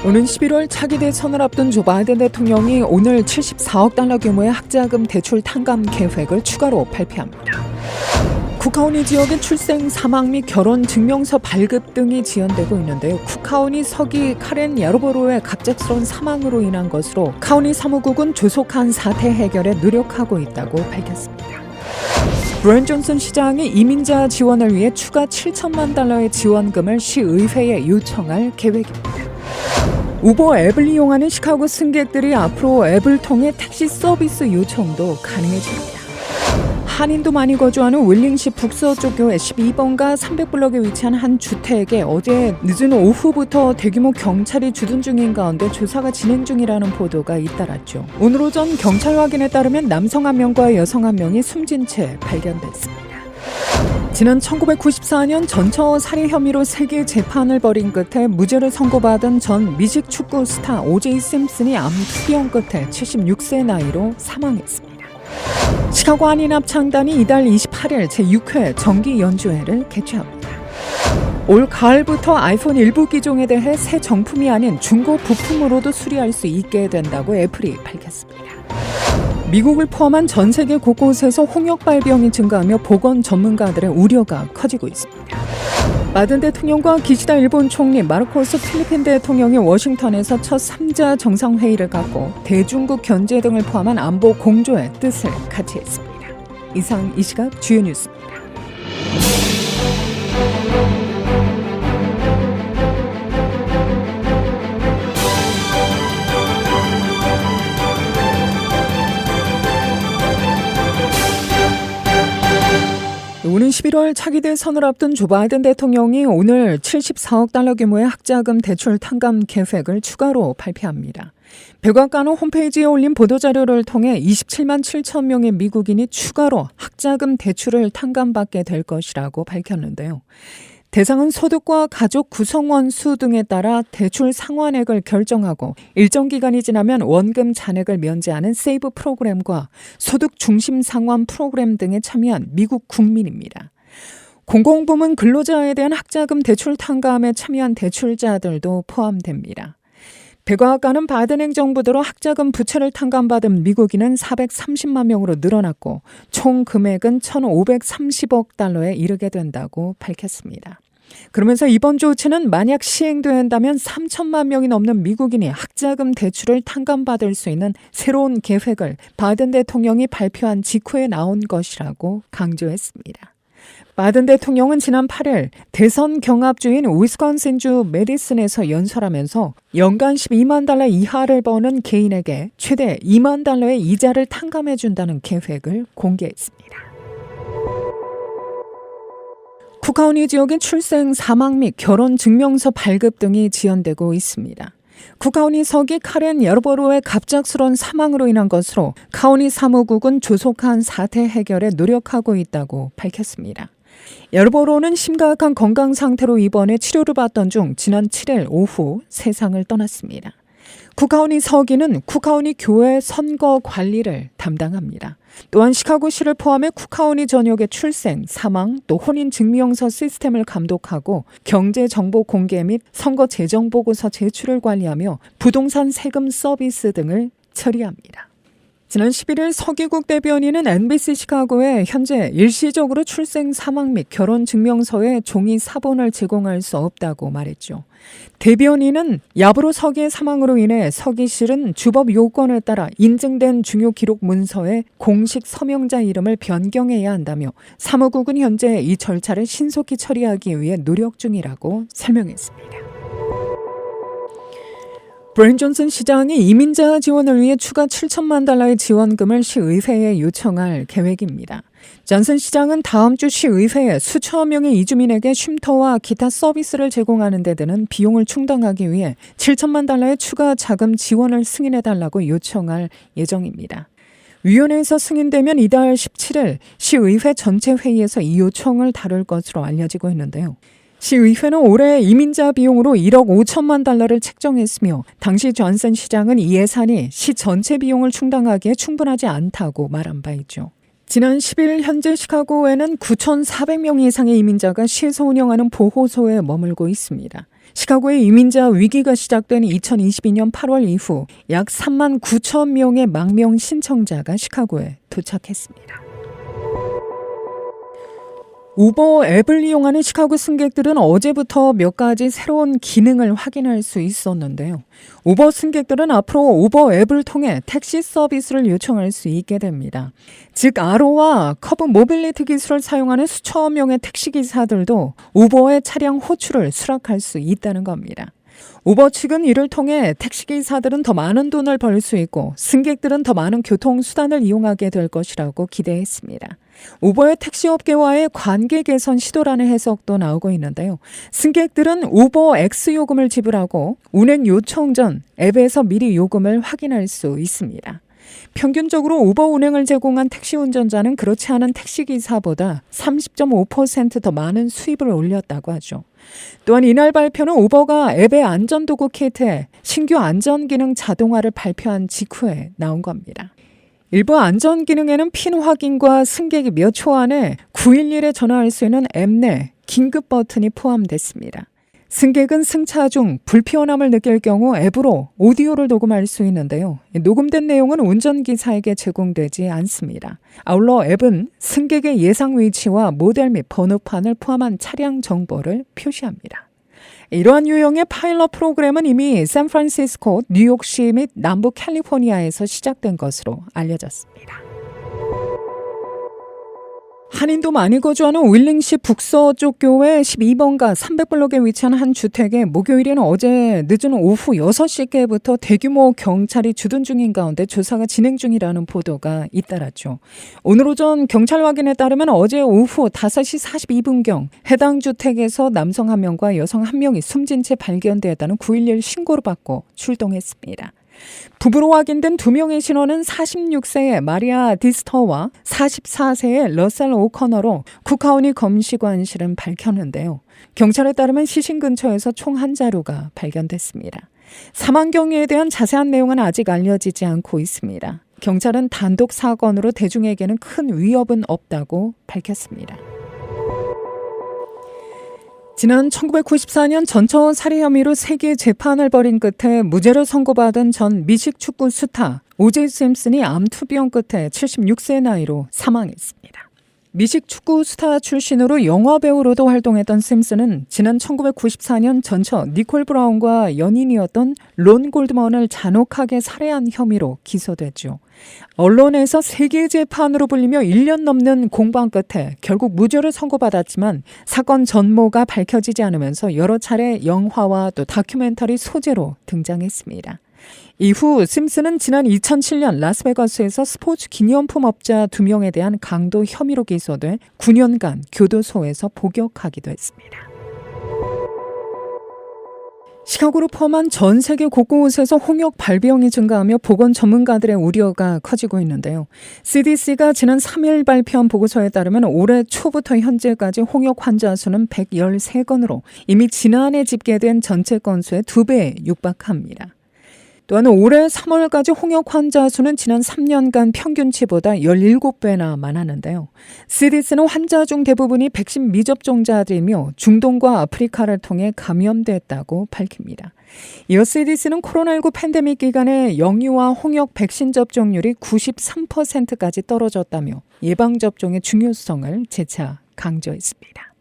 오는 11월 차기 대선을 앞둔 조 바이든 대통령이 오늘 74억 달러 규모의 학자금 대출 탕감 계획을 추가로 발표합니다. 쿡카우니 지역의 출생, 사망 및 결혼 증명서 발급 등이 지연되고 있는데요. 쿡카우니 서기 카렌 야로보로의 갑작스러운 사망으로 인한 것으로 카우니 사무국은 조속한 사태 해결에 노력하고 있다고 밝혔습니다. 브랜 존슨 시장이 이민자 지원을 위해 추가 7천만 달러의 지원금을 시의회에 요청할 계획입니다. 우버 앱을 이용하는 시카고 승객들이 앞으로 앱을 통해 택시 서비스 요청도 가능해집니다. 한인도 많이 거주하는 윌링시 북서쪽 교회 12번가 300블럭에 위치한 한 주택에 어제 늦은 오후부터 대규모 경찰이 주둔 중인 가운데 조사가 진행 중이라는 보도가 잇따랐죠. 오늘 오전 경찰 확인에 따르면 남성 1명과 여성 1명이 숨진 채 발견됐습니다. 지난 1994년 전처 살해 혐의로 세계 재판을 벌인 끝에 무죄를 선고받은 전 미식 축구 스타 오제이 심슨이 암 투병 끝에 76세 나이로 사망했습니다. 시카고 한인합창단이 이달 28일 제6회 정기 연주회를 개최합니다. 올 가을부터 아이폰 일부 기종에 대해 새 정품이 아닌 중고 부품으로도 수리할 수 있게 된다고 애플이 밝혔습니다. 미국을 포함한 전 세계 곳곳에서 홍역발병이 증가하며 보건 전문가들의 우려가 커지고 있습니다. 바이든 대통령과 기시다 일본 총리, 마르코스 필리핀 대통령이 워싱턴에서 첫 3자 정상회의를 갖고 대중국 견제 등을 포함한 안보 공조의 뜻을 같이 했습니다. 이상 이 시각 주요 뉴스입니다. 오는 11월 차기 대선을 앞둔 조 바이든 대통령이 오늘 74억 달러 규모의 학자금 대출 탕감 계획을 추가로 발표합니다. 백악관은 홈페이지에 올린 보도자료를 통해 27만 7천 명의 미국인이 추가로 학자금 대출을 탕감받게 될 것이라고 밝혔는데요. 대상은 소득과 가족 구성원 수 등에 따라 대출 상환액을 결정하고 일정 기간이 지나면 원금 잔액을 면제하는 세이브 프로그램과 소득 중심 상환 프로그램 등에 참여한 미국 국민입니다. 공공부문 근로자에 대한 학자금 대출 탕감에 참여한 대출자들도 포함됩니다. 백악관은 바이든 행정부대로 학자금 부채를 탕감받은 미국인은 430만 명으로 늘어났고 총 금액은 1,530억 달러에 이르게 된다고 밝혔습니다. 그러면서 이번 조치는 만약 시행된다면 3천만 명이 넘는 미국인이 학자금 대출을 탕감받을 수 있는 새로운 계획을 바이든 대통령이 발표한 직후에 나온 것이라고 강조했습니다. 바이든 대통령은 지난 8일 대선 경합주인 위스콘신주 메디슨에서 연설하면서 연간 12만 달러 이하를 버는 개인에게 최대 2만 달러의 이자를 탕감해준다는 계획을 공개했습니다. 쿡카우니 지역의 출생, 사망 및 결혼 증명서 발급 등이 지연되고 있습니다. 쿡카우니 서기 카렌 야로보로의 갑작스러운 사망으로 인한 것으로 카우니 사무국은 조속한 사태 해결에 노력하고 있다고 밝혔습니다. 야로보로는 심각한 건강 상태로 입원해 치료를 받던 중 지난 7일 오후 세상을 떠났습니다. 쿡카우니 서기는 쿡카우니 교회 선거 관리를 담당합니다. 또한 시카고시를 포함해 쿡카우니 전역의 출생, 사망, 또 혼인증명서 시스템을 감독하고 경제정보 공개 및 선거 재정보고서 제출을 관리하며 부동산 세금 서비스 등을 처리합니다. 지난 11일 서기국 대변인은 NBC 시카고에 현재 일시적으로 출생, 사망 및 결혼 증명서에 종이 사본을 제공할 수 없다고 말했죠. 대변인은 야브로 서기의 사망으로 인해 서기실은 주법 요건에 따라 인증된 중요 기록 문서에 공식 서명자 이름을 변경해야 한다며 사무국은 현재 이 절차를 신속히 처리하기 위해 노력 중이라고 설명했습니다. 브랜 존슨 시장이 이민자 지원을 위해 추가 7천만 달러의 지원금을 시의회에 요청할 계획입니다. 존슨 시장은 다음 주 시의회에 수천 명의 이주민에게 쉼터와 기타 서비스를 제공하는 데 드는 비용을 충당하기 위해 7천만 달러의 추가 자금 지원을 승인해달라고 요청할 예정입니다. 위원회에서 승인되면 이달 17일 시의회 전체 회의에서 이 요청을 다룰 것으로 알려지고 있는데요. 시의회는 올해 이민자 비용으로 1억 5천만 달러를 책정했으며 당시 존슨 시장은 이 예산이 시 전체 비용을 충당하기에 충분하지 않다고 말한 바 있죠. 지난 10일 현재 시카고에는 9,400명 이상의 이민자가 시에서 운영하는 보호소에 머물고 있습니다. 시카고의 이민자 위기가 시작된 2022년 8월 이후 약 3만 9천 명의 망명 신청자가 시카고에 도착했습니다. 우버 앱을 이용하는 시카고 승객들은 어제부터 몇 가지 새로운 기능을 확인할 수 있었는데요. 우버 승객들은 앞으로 우버 앱을 통해 택시 서비스를 요청할 수 있게 됩니다. 즉 아로와 커브 모빌리티 기술을 사용하는 수천 명의 택시기사들도 우버의 차량 호출을 수락할 수 있다는 겁니다. 우버 측은 이를 통해 택시기사들은 더 많은 돈을 벌 수 있고 승객들은 더 많은 교통수단을 이용하게 될 것이라고 기대했습니다. 우버의 택시업계와의 관계 개선 시도라는 해석도 나오고 있는데요. 승객들은 우버 X 요금을 지불하고 운행 요청 전 앱에서 미리 요금을 확인할 수 있습니다. 평균적으로 우버 운행을 제공한 택시 운전자는 그렇지 않은 택시기사보다 30.5% 더 많은 수입을 올렸다고 하죠. 또한 이날 발표는 우버가 앱의 안전도구 키트에 신규 안전기능 자동화를 발표한 직후에 나온 겁니다. 일부 안전기능에는 핀 확인과 승객이 몇 초 안에 911에 전화할 수 있는 앱 내 긴급 버튼이 포함됐습니다. 승객은 승차 중 불편함을 느낄 경우 앱으로 오디오를 녹음할 수 있는데요. 녹음된 내용은 운전기사에게 제공되지 않습니다. 아울러 앱은 승객의 예상 위치와 모델 및 번호판을 포함한 차량 정보를 표시합니다. 이러한 유형의 파일럿 프로그램은 이미 샌프란시스코, 뉴욕시 및 남부 캘리포니아에서 시작된 것으로 알려졌습니다. 한인도 많이 거주하는 윌링시 북서쪽 교회 12번가 300블록에 위치한 한 주택에 목요일에는 어제 늦은 오후 6시께부터 대규모 경찰이 주둔 중인 가운데 조사가 진행 중이라는 보도가 잇따랐죠. 오늘 오전 경찰 확인에 따르면 어제 오후 5시 42분경 해당 주택에서 남성 1명과 여성 1명이 숨진 채 발견되었다는 911 신고를 받고 출동했습니다. 부부로 확인된 2명의 신원은 46세의 마리아 디스터와 44세의 러셀 오커너로 쿡카운티 검시관실은 밝혔는데요. 경찰에 따르면 시신 근처에서 총 한 자루가 발견됐습니다. 사망 경위에 대한 자세한 내용은 아직 알려지지 않고 있습니다. 경찰은 단독 사건으로 대중에게는 큰 위협은 없다고 밝혔습니다. 지난 1994년 전처 살해 혐의로 세계 재판을 벌인 끝에 무죄를 선고받은 전 미식 축구 스타 오제이 심슨이 암투병 끝에 76세 나이로 사망했습니다. 미식 축구 스타 출신으로 영화배우로도 활동했던 심슨은 지난 1994년 전처 니콜 브라운과 연인이었던 론 골드먼을 잔혹하게 살해한 혐의로 기소됐죠. 언론에서 세계 재판으로 불리며 1년 넘는 공방 끝에 결국 무죄를 선고받았지만 사건 전모가 밝혀지지 않으면서 여러 차례 영화와 또 다큐멘터리 소재로 등장했습니다. 이후 심슨은 지난 2007년 라스베가스에서 스포츠 기념품 업자 2명에 대한 강도 혐의로 기소돼 9년간 교도소에서 복역하기도 했습니다. 시카고를 포함한 전 세계 곳곳에서 홍역 발병이 증가하며 보건 전문가들의 우려가 커지고 있는데요. CDC가 지난 3일 발표한 보고서에 따르면 올해 초부터 현재까지 홍역 환자 수는 113건으로 이미 지난해 집계된 전체 건수의 2배에 육박합니다. 또한 올해 3월까지 홍역 환자 수는 지난 3년간 평균치보다 17배나 많았는데요. CDC는 환자 중 대부분이 백신 미접종자들이며 중동과 아프리카를 통해 감염됐다고 밝힙니다. 이어 CDC는 코로나19 팬데믹 기간에 영유아 홍역 백신 접종률이 93%까지 떨어졌다며 예방접종의 중요성을 재차 강조했습니다.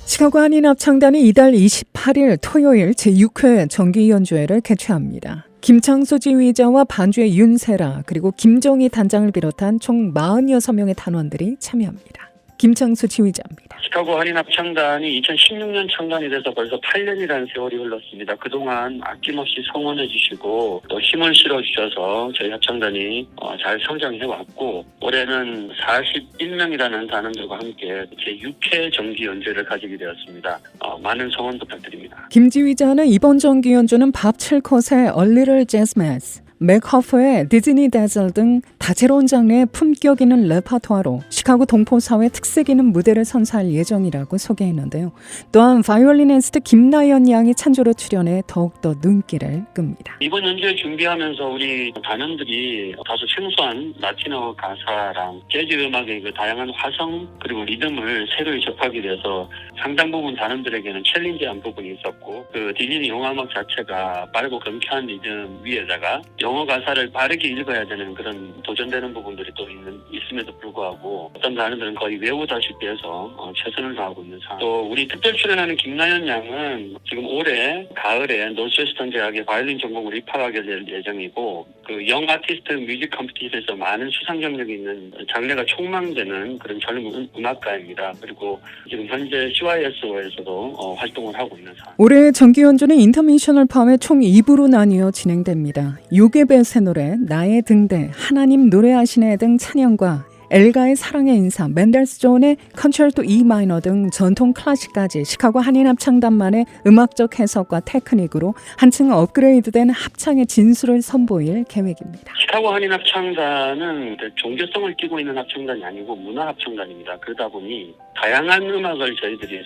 시카고 한인합창단이 이달 28일 토요일 제6회 정기연주회를 개최합니다. 김창수 지휘자와 반주의 윤세라 그리고 김정희 단장을 비롯한 총 46명의 단원들이 참여합니다. 김창수 지휘자입니다. 시카고 한인합창단이 2016년 창단이 돼서 벌써 8년이라는 세월이 흘렀습니다. 그동안 아낌없이 성원해 주시고 또 힘을 실어주셔서 저희 합창단이 잘 성장해왔고 올해는 41명이라는 단원들과 함께 제6회 정기 연주를 가지게 되었습니다. 많은 성원 부탁드립니다. 김 지휘자는 이번 정기 연주는 밥 칠컷의 A Little Jazz Mass, 맥허프의 디즈니 대절 등 다채로운 장르의 품격 있는 레퍼토아로 시카고 동포사회 특색 있는 무대를 선사할 예정이라고 소개했는데요. 또한 바이올리니스트 김나연 양이 찬조로 출연해 더욱더 눈길을 끕니다. 이번 연주회 준비하면서 우리 단원들이 다소 생소한 라틴어 가사랑 재즈 음악의 그 다양한 화성 그리고 리듬을 새로이 접하게 돼서 상당 부분 단원들에게는 챌린지한 부분이 있었고, 그 디즈니 영화음악 자체가 빠르고 경쾌한 리듬 위에다가 영어 가사를 빠르게 읽어야 되는 그런 도전되는 부분들이 또 있음에도 불구하고 어떤 단원들은 거의 외우다시피 해서 최선을 다하고 있는 상황. 또 우리 특별 출연하는 김나연 양은 지금 올해 가을에 노스웨스턴 대학의 바이올린 전공으로 입학하게 될 예정이고, 그 영 아티스트 뮤직 컴피티션에서 많은 수상 경력이 있는 장래가 촉망되는 그런 젊은 음악가입니다. 그리고 지금 현재 CYSO에서도 활동을 하고 있는 상황. 올해 정기 연주는 인터미션을 포함해 총 2부로 나뉘어 진행됩니다. 요괴배 새 노래, 나의 등대, 하나님 노래하시네 등 찬양과 엘가의 사랑의 인사, 맨델스존의 컨체르토 E 마이너 등 전통 클래식까지 시카고 한인합창단만의 음악적 해석과 테크닉으로 한층 업그레이드된 합창의 진수를 선보일 계획입니다. 시카고 한인합창단은 종교성을 띠고 있는 합창단이 아니고 문화합창단입니다. 그러다 보니 다양한 음악을 저희들이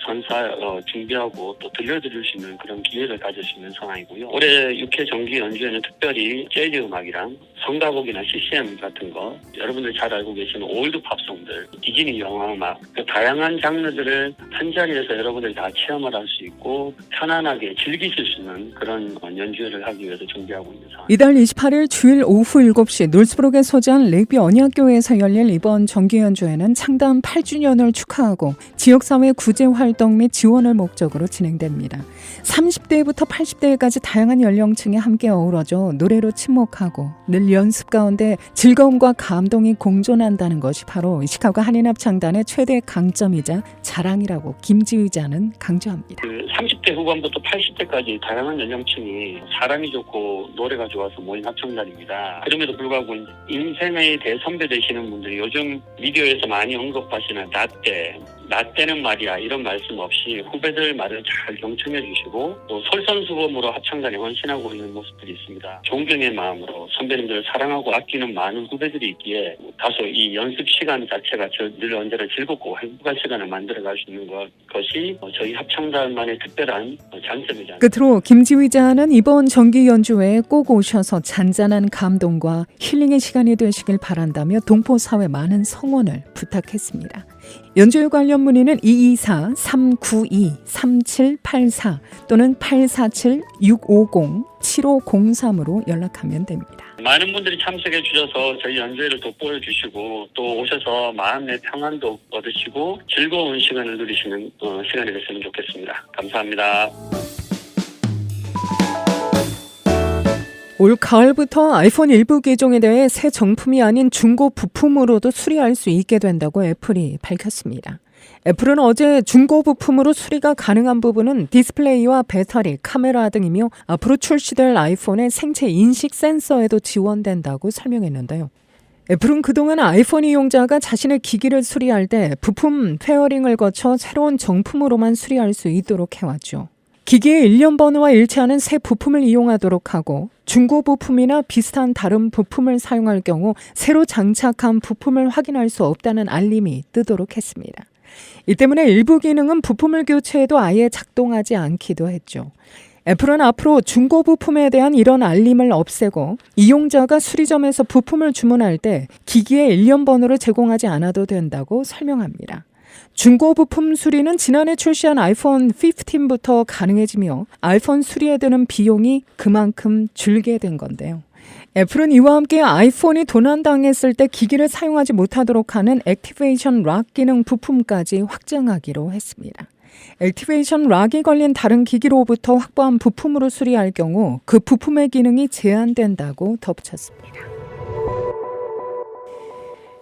준비하고 또 들려드릴 수 있는 그런 기회를 가질 수 있는 상황이고요. 올해 6회 정기 연주회는 특별히 재즈 음악이랑 성가곡이나 CCM 같은 거, 여러분들이 잘 알고 계시는 올드 팝송들, 디즈니 영화음악, 그 다양한 장르들을 한 자리에서 여러분들이 다 체험을 할 수 있고 편안하게 즐기실 수 있는 그런 연주회를 하기 위해서 준비하고 있는 상황입니다. 이달 28일 주일 오후 7시 놀스브룩에 소재한 레이비 언약교회에서 열릴 이번 정기 연주회는 창단 8주년을 축하하고 지역사회 구제 활동 및 지원을 목적으로 진행됩니다. 30대부터 80대까지 다양한 연령층이 함께 어우러져 노래로 침묵하고 늘 연습 가운데 즐거움과 감동이 공존한다는 것이 바로 시카고 한인합창단의 최대 강점이자 자랑이라고 김지휘자는 강조합니다. 30대 후반부터 80대까지 다양한 연령층이 사람이 좋고 노래가 좋아서 모인 합창단입니다. 그럼에도 불구하고 인생의 대선배 되시는 분들이 요즘 미디어에서 많이 언급하시는 나때는 말이야 이런 말씀 없이 후배들 말을 잘 경청해 주시고 또 솔선수범으로 합창단에 헌신하고 있는 모습들이 있습니다. 존경의 마음으로 선배님들을 사랑하고 아끼는 많은 후배들이 있기에 다소 이 연습 시간 자체가 늘 언제나 즐겁고 행복한 시간을 만들어갈 수 있는 것이 저희 합창단만의 특별한 장점이지 않습니까? 끝으로 김지휘자는 이번 정기 연주회에 꼭 오셔서 잔잔한 감동과 힐링의 시간이 되시길 바란다며 동포사회 많은 성원을 부탁했습니다. 연주회 관련 문의는 224-392-3784 또는 847-650-7503으로 연락하면 됩니다. 많은 분들이 참석해 주셔서 저희 연주회를 돋보여 주시고 또 오셔서 마음의 평안도 얻으시고 즐거운 시간을 누리시는 시간이 됐으면 좋겠습니다. 감사합니다. 올 가을부터 아이폰 일부 기종에 대해 새 정품이 아닌 중고 부품으로도 수리할 수 있게 된다고 애플이 밝혔습니다. 애플은 어제 중고 부품으로 수리가 가능한 부분은 디스플레이와 배터리, 카메라 등이며 앞으로 출시될 아이폰의 생체 인식 센서에도 지원된다고 설명했는데요. 애플은 그동안 아이폰 이용자가 자신의 기기를 수리할 때 부품 페어링을 거쳐 새로운 정품으로만 수리할 수 있도록 해왔죠. 기기의 일련 번호와 일치하는 새 부품을 이용하도록 하고 중고 부품이나 비슷한 다른 부품을 사용할 경우 새로 장착한 부품을 확인할 수 없다는 알림이 뜨도록 했습니다. 이 때문에 일부 기능은 부품을 교체해도 아예 작동하지 않기도 했죠. 애플은 앞으로 중고 부품에 대한 이런 알림을 없애고 이용자가 수리점에서 부품을 주문할 때 기기의 일련 번호를 제공하지 않아도 된다고 설명합니다. 중고 부품 수리는 지난해 출시한 아이폰 15부터 가능해지며 아이폰 수리에 드는 비용이 그만큼 줄게 된 건데요. 애플은 이와 함께 아이폰이 도난당했을 때 기기를 사용하지 못하도록 하는 액티베이션 락 기능 부품까지 확장하기로 했습니다. 액티베이션 락이 걸린 다른 기기로부터 확보한 부품으로 수리할 경우 그 부품의 기능이 제한된다고 덧붙였습니다.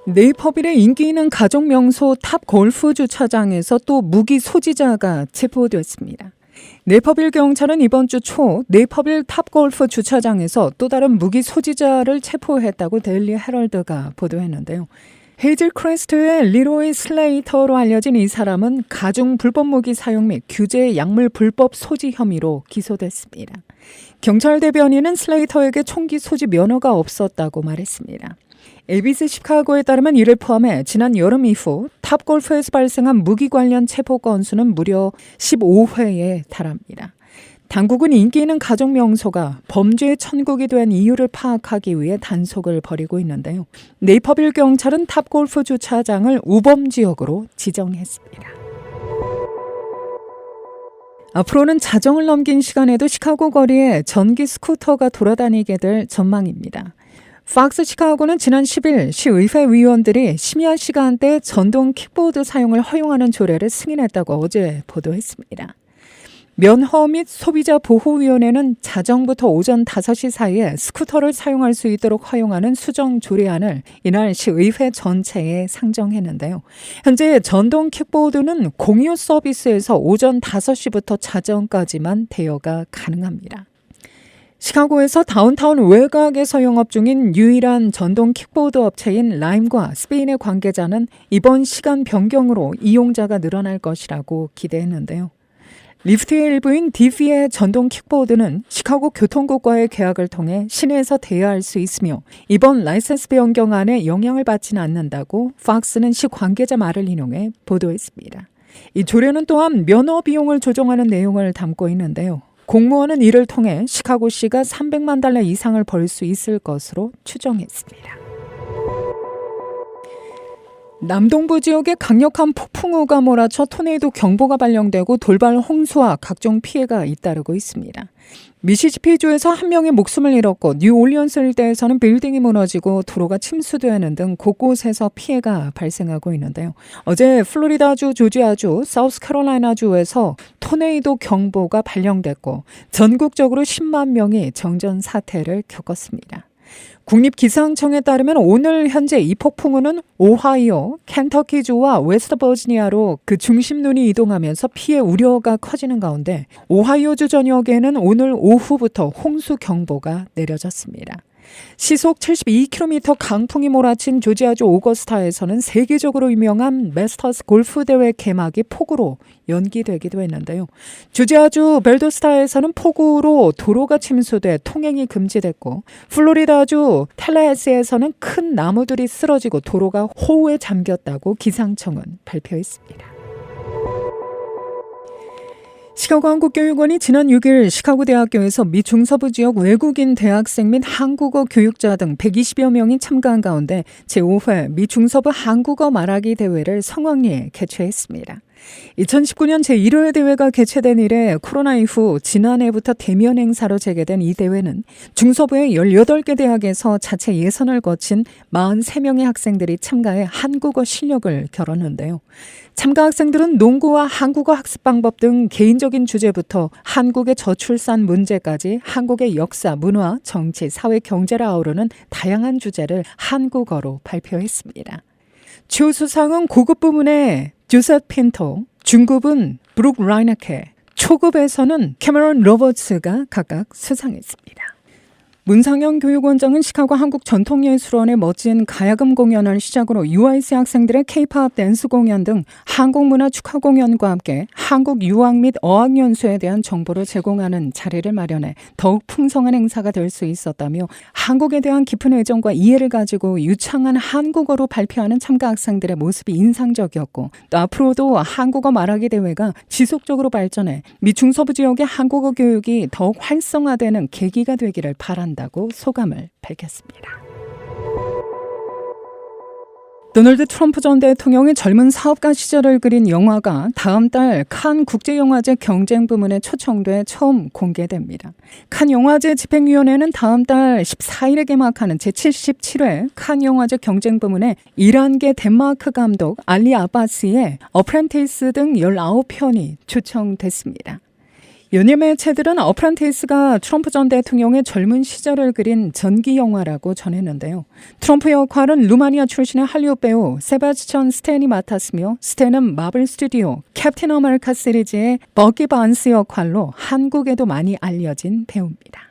네이퍼빌의 인기 있는 가족 명소 탑 골프 주차장에서 또 무기 소지자가 체포됐습니다. 네이퍼빌 경찰은 이번 주 초 네이퍼빌 탑 골프 주차장에서 또 다른 무기 소지자를 체포했다고 데일리 헤럴드가 보도했는데요. 헤이즐 크레스트의 리로이 슬레이터로 알려진 이 사람은 가중 불법 무기 사용 및 규제 약물 불법 소지 혐의로 기소됐습니다. 경찰 대변인은 슬레이터에게 총기 소지 면허가 없었다고 말했습니다. ABC 시카고에 따르면 이를 포함해 지난 여름 이후 탑골프에서 발생한 무기 관련 체포 건수는 무려 15회에 달합니다. 당국은 인기 있는 가족 명소가 범죄의 천국이 된 이유를 파악하기 위해 단속을 벌이고 있는데요. 네이퍼빌 경찰은 탑골프 주차장을 우범 지역으로 지정했습니다. 앞으로는 자정을 넘긴 시간에도 시카고 거리에 전기 스쿠터가 돌아다니게 될 전망입니다. 팍스 시카고는 지난 10일 시의회 위원들이 심야 시간대 전동 킥보드 사용을 허용하는 조례를 승인했다고 어제 보도했습니다. 면허 및 소비자 보호위원회는 자정부터 오전 5시 사이에 스쿠터를 사용할 수 있도록 허용하는 수정 조례안을 이날 시의회 전체에 상정했는데요. 현재 전동 킥보드는 공유 서비스에서 오전 5시부터 자정까지만 대여가 가능합니다. 시카고에서 다운타운 외곽에서 영업 중인 유일한 전동 킥보드 업체인 라임과 스페인의 관계자는 이번 시간 변경으로 이용자가 늘어날 것이라고 기대했는데요. 리프트의 일부인 디피의 전동 킥보드는 시카고 교통국과의 계약을 통해 시내에서 대여할 수 있으며 이번 라이센스 변경안에 영향을 받지는 않는다고 팍스는 시 관계자 말을 인용해 보도했습니다. 이 조례는 또한 면허 비용을 조정하는 내용을 담고 있는데요. 공무원은 이를 통해 시카고시가 $300만 이상을 벌 수 있을 것으로 추정했습니다. 남동부 지역에 강력한 폭풍우가 몰아쳐 토네이도 경보가 발령되고 돌발 홍수와 각종 피해가 잇따르고 있습니다. 미시시피주에서 한 명의 목숨을 잃었고 뉴올리언스 일대에서는 빌딩이 무너지고 도로가 침수되는 등 곳곳에서 피해가 발생하고 있는데요. 어제 플로리다주, 조지아주, 사우스캐롤라이나주에서 토네이도 경보가 발령됐고 전국적으로 10만 명이 정전 사태를 겪었습니다. 국립기상청에 따르면 오늘 현재 이 폭풍우는 오하이오, 켄터키주와 웨스트버지니아로 그 중심눈이 이동하면서 피해 우려가 커지는 가운데 오하이오주 전역에는 오늘 오후부터 홍수 경보가 내려졌습니다. 시속 72km 강풍이 몰아친 조지아주 오거스타에서는 세계적으로 유명한 메스터스 골프 대회 개막이 폭우로 연기되기도 했는데요. 조지아주 벨도스타에서는 폭우로 도로가 침수돼 통행이 금지됐고 플로리다주 텔레헤스에서는 큰 나무들이 쓰러지고 도로가 호우에 잠겼다고 기상청은 발표했습니다. 시카고 한국교육원이 지난 6일 시카고 대학교에서 미 중서부 지역 외국인 대학생 및 한국어 교육자 등 120여 명이 참가한 가운데 제5회 미 중서부 한국어 말하기 대회를 성황리에 개최했습니다. 2019년 제1회 대회가 개최된 이래 코로나 이후 지난해부터 대면 행사로 재개된 이 대회는 중서부의 18개 대학에서 자체 예선을 거친 43명의 학생들이 참가해 한국어 실력을 겨뤘는데요. 참가 학생들은 농구와 한국어 학습 방법 등 개인적인 주제부터 한국의 저출산 문제까지 한국의 역사, 문화, 정치, 사회, 경제를 아우르는 다양한 주제를 한국어로 발표했습니다. 최우수상은 고급 부문의 주셉 핀토, 중급은 브룩 라이너케, 초급에서는 캐머런 로버츠가 각각 수상했습니다. 문상현 교육원장은 시카고 한국전통예술원의 멋진 가야금 공연을 시작으로 UIC 학생들의 K-팝 댄스 공연 등 한국문화 축하 공연과 함께 한국 유학 및 어학 연수에 대한 정보를 제공하는 자리를 마련해 더욱 풍성한 행사가 될 수 있었다며 한국에 대한 깊은 애정과 이해를 가지고 유창한 한국어로 발표하는 참가 학생들의 모습이 인상적이었고 또 앞으로도 한국어 말하기 대회가 지속적으로 발전해 미 중서부 지역의 한국어 교육이 더욱 활성화되는 계기가 되기를 바란다. 다고 소감을 밝혔습니다. 도널드 트럼프 전 대통령의 젊은 사업가 시절을 그린 영화가 다음 달 칸 국제영화제 경쟁 부문에 초청돼 처음 공개됩니다. 칸 영화제 집행위원회는 다음 달 14일에 개막하는 제77회 칸 영화제 경쟁 부문에 이란계 덴마크 감독 알리 아바시의 어프렌티스 등 19편이 초청됐습니다. 연예 매체들은 어프렌티스가 트럼프 전 대통령의 젊은 시절을 그린 전기 영화라고 전했는데요. 트럼프 역할은 루마니아 출신의 할리우드 배우 세바스찬 스탠이 맡았으며 스탠은 마블 스튜디오 캡틴 아메리카 시리즈의 버기 반스 역할로 한국에도 많이 알려진 배우입니다.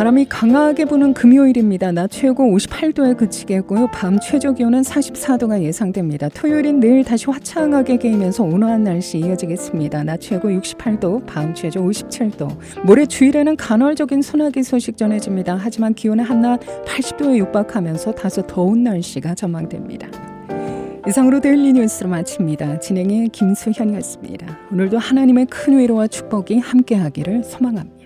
바람이 강하게 부는 금요일입니다. 낮 최고 58도에 그치겠고요. 밤 최저 기온은 44도가 예상됩니다. 토요일인 내일 다시 화창하게 개이면서 온화한 날씨 이어지겠습니다. 낮 최고 68도, 밤 최저 57도. 모레 주일에는 간헐적인 소나기 소식 전해집니다. 하지만 기온은 한낮 80도에 육박하면서 다소 더운 날씨가 전망됩니다. 이상으로 데일리 뉴스를 마칩니다. 진행의 김수현이었습니다. 오늘도 하나님의 큰 위로와 축복이 함께하기를 소망합니다.